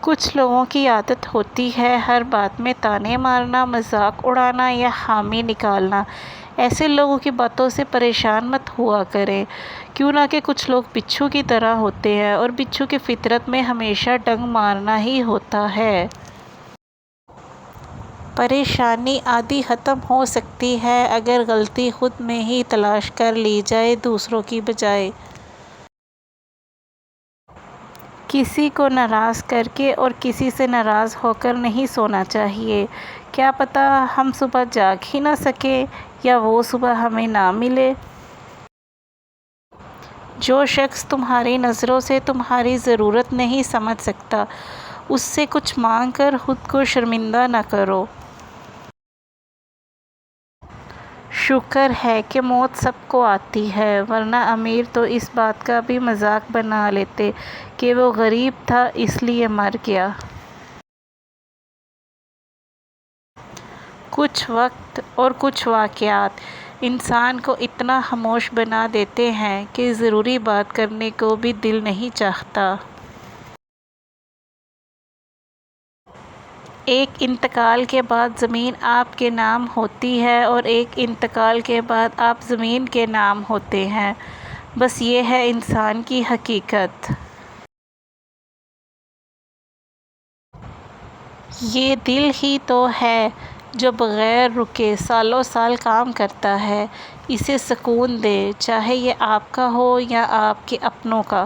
کچھ لوگوں کی عادت ہوتی ہے ہر بات میں طعنے مارنا، مذاق اڑانا یا حامی نکالنا۔ ایسے لوگوں کی باتوں سے پریشان مت ہوا کریں، کیوں نہ کہ کچھ لوگ بچھو کی طرح ہوتے ہیں اور بچھو کی فطرت میں ہمیشہ ڈنگ مارنا ہی ہوتا ہے۔ پریشانی آدھی ختم ہو سکتی ہے اگر غلطی خود میں ہی تلاش کر لی جائے، دوسروں کی بجائے۔ کسی کو ناراض کر کے اور کسی سے ناراض ہو کر نہیں سونا چاہیے۔ کیا پتہ ہم صبح جاگ ہی نہ سکیں یا وہ صبح ہمیں نہ ملے۔ جو شخص تمہاری نظروں سے تمہاری ضرورت نہیں سمجھ سکتا، اس سے کچھ مانگ کر خود کو شرمندہ نہ کرو۔ شکر ہے کہ موت سب کو آتی ہے، ورنہ امیر تو اس بات کا بھی مذاق بنا لیتے کہ وہ غریب تھا اس لیے مر گیا۔ کچھ وقت اور کچھ واقعات انسان کو اتنا خاموش بنا دیتے ہیں کہ ضروری بات کرنے کو بھی دل نہیں چاہتا۔ ایک انتقال کے بعد زمین آپ کے نام ہوتی ہے اور ایک انتقال کے بعد آپ زمین کے نام ہوتے ہیں۔ بس یہ ہے انسان کی حقیقت۔ یہ دل ہی تو ہے جو بغیر رکے سالوں سال کام کرتا ہے۔ اسے سکون دیں، چاہے یہ آپ کا ہو یا آپ کے اپنوں کا۔